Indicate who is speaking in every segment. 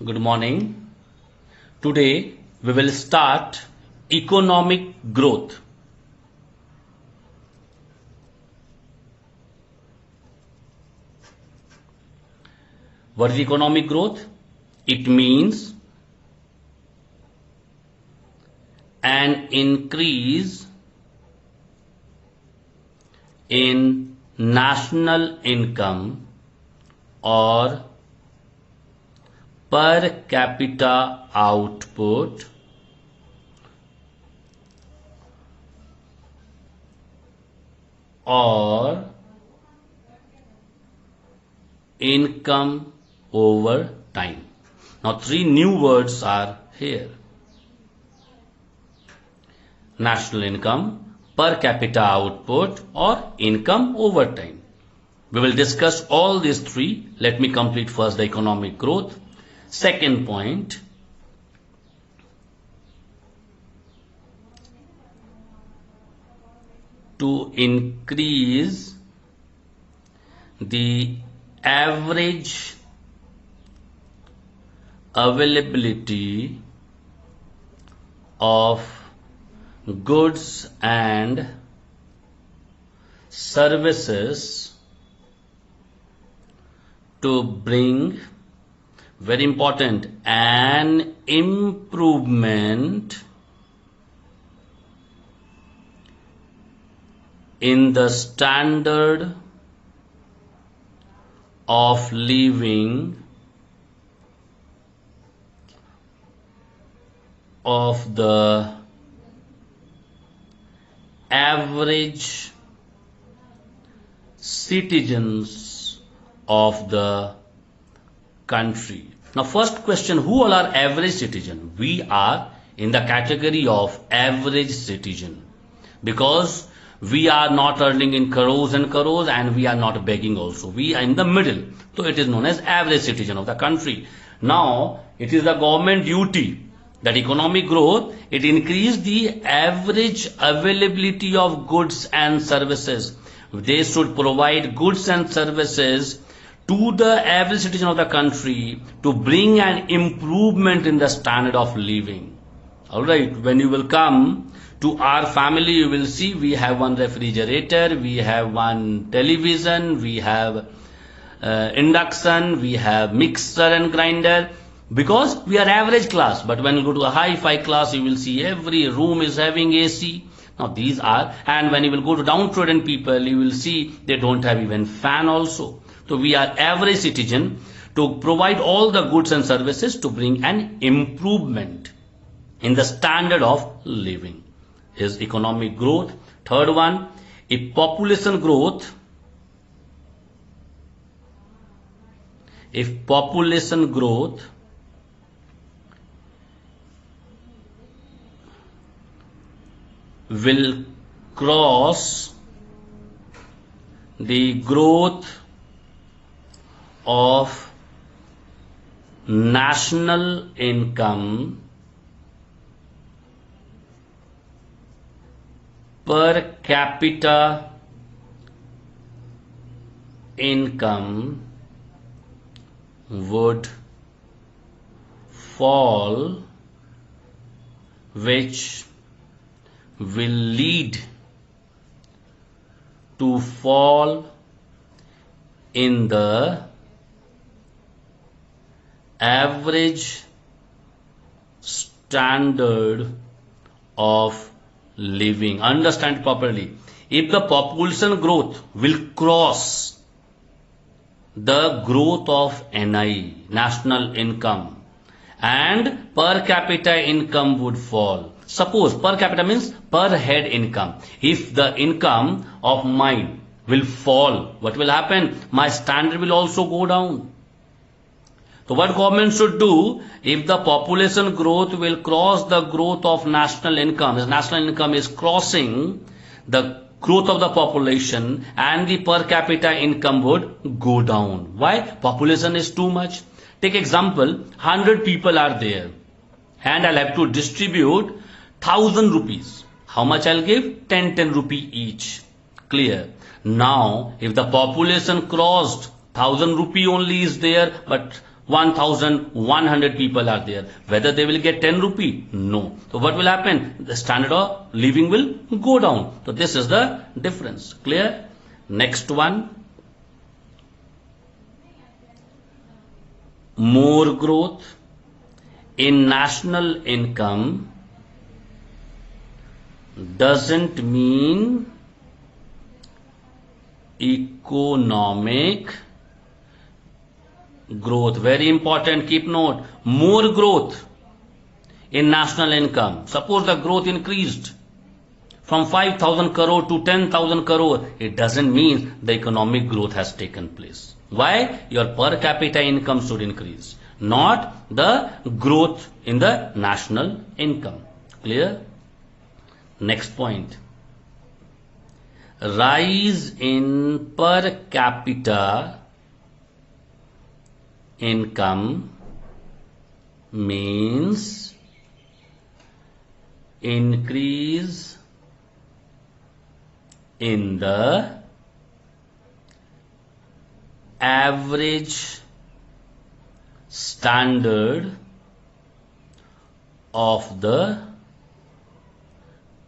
Speaker 1: Good morning. Today we will start economic growth. What is economic growth? It means an increase in national income or per capita output or income over time. Now, three new words are here: national income, per capita output, or income over time. We will discuss all these three. Let me complete first the economic growth. Second point, to increase the average availability of goods and services to bring, very important, an improvement in the standard of living of the average citizens of the country. Now, first question, who all are average citizen? We are in the category of average citizen because we are not earning in crores and crores and we are not begging also. We are in the middle. So it is known as average citizen of the country. Now, it is the government duty that economic growth, it increase the average availability of goods and services. They should provide goods and services to the average citizen of the country to bring an improvement in the standard of living. Alright, when you will come to our family, you will see we have one refrigerator, we have one television, we have induction, we have mixer and grinder, because we are average class. But when you go to a high-fi class, you will see every room is having AC. Now these are, and when you will go to downtrodden people, you will see they don't have even fan also. So we are average citizen to provide all the goods and services to bring an improvement in the standard of living is economic growth. Third one, if population growth, will cross the growth of national income per capita income would fall, which will lead to fall in the average standard of living. Understand properly. If the population growth will cross the growth of NI, national income, and per capita income would fall. Suppose per capita means per head income. If the income of mine will fall, what will happen? My standard will also go down. So what government should do, if the population growth will cross the growth of national income, if national income is crossing the growth of the population and the per capita income would go down. Why? Population is too much. Take example, 100 people are there and I'll have to distribute 1000 rupees. How much I'll give? 10 rupee each. Clear. Now, if the population crossed 1000 rupee only is there, but 1,100 people are there. Whether they will get 10 rupee? No. So what will happen? The standard of living will go down. So this is the difference. Clear? Next one. More growth in national income doesn't mean economic growth. Very important, keep note. More growth in national income. Suppose the growth increased from 5,000 crore to 10,000 crore. It doesn't mean the economic growth has taken place. Why? Your per capita income should increase, not the growth in the national income. Clear? Next point. Rise in per capita income means increase in the average standard of the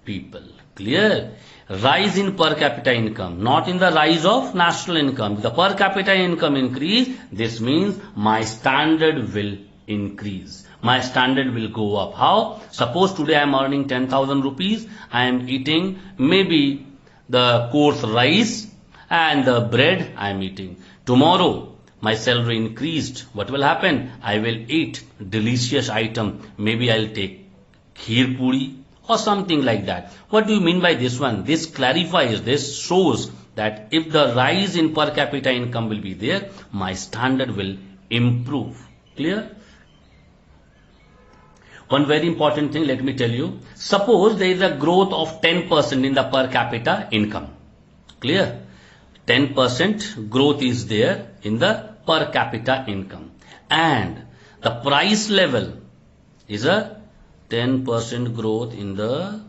Speaker 1: people. Clear? Rise in per capita income, not in the rise of national income. If the per capita income increase, this means my standard will increase. My standard will go up. How? Suppose today I am earning 10,000 rupees. I am eating maybe the coarse rice and the bread I am eating. Tomorrow my salary increased. What will happen? I will eat delicious item. Maybe I'll take kheer puri or something like that. What do you mean by this one? This clarifies, this shows that if the rise in per capita income will be there, my standard will improve. Clear? One very important thing, let me tell you. Suppose there is a growth of 10% in the per capita income. Clear? 10% growth is there in the per capita income. And the price level is a 10% growth in the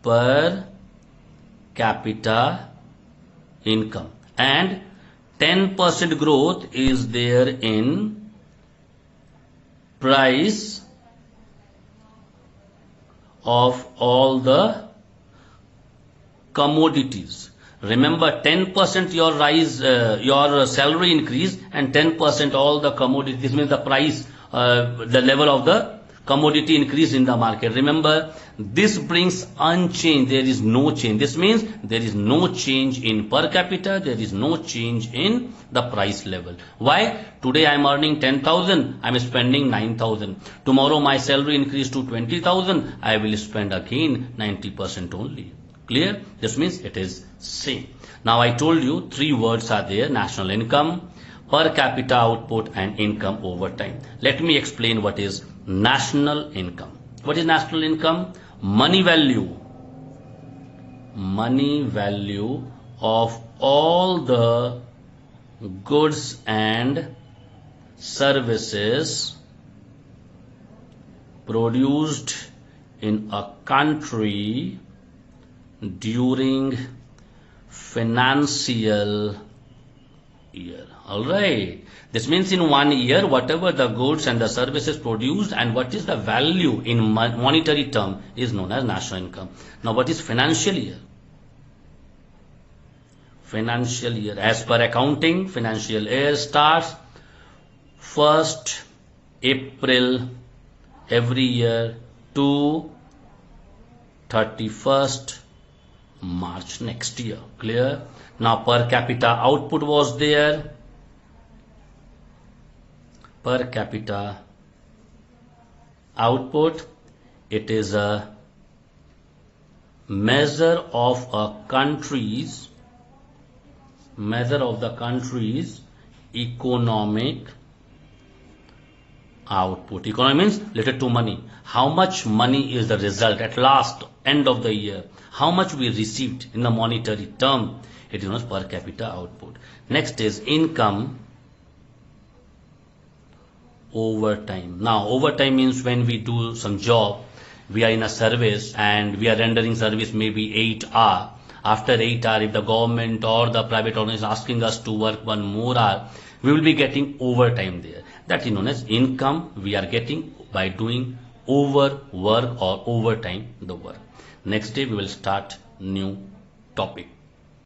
Speaker 1: per capita income. And 10% growth is there in price of all the commodities. Remember, 10% your rise, your salary increase, and 10% all the commodities. This means the price, the level of the commodity increase in the market. Remember, this brings unchanged. There is no change. This means there is no change in per capita. There is no change in the price level. Why? Today I am earning 10,000. I am spending 9,000. Tomorrow my salary increased to 20,000. I will spend again 90% only. Clear? This means it is same. Now I told you three words are there: national income, per capita output, and income over time. Let me explain what is national income. What is national income? Money value of all the goods and services produced in a country during financial year. Alright. This means in 1 year, whatever the goods and the services produced and what is the value in monetary term is known as national income. Now what is financial year? Financial year, as per accounting, financial year starts 1st April every year to 31st March next year. Clear? Now per capita output was there. Per capita output, it is a measure of the country's economic output. Economy means related to money. How much money is the result at last end of the year? How much we received in the monetary term? It is known as per capita output. Next is income over time. Now over time means when we do some job, we are in a service and we are rendering service maybe 8 hours. After 8 hours, if the government or the private organization is asking us to work 1 more hour, we will be getting overtime there. That is known as income we are getting by doing over work or overtime the work. Next day we will start new topic.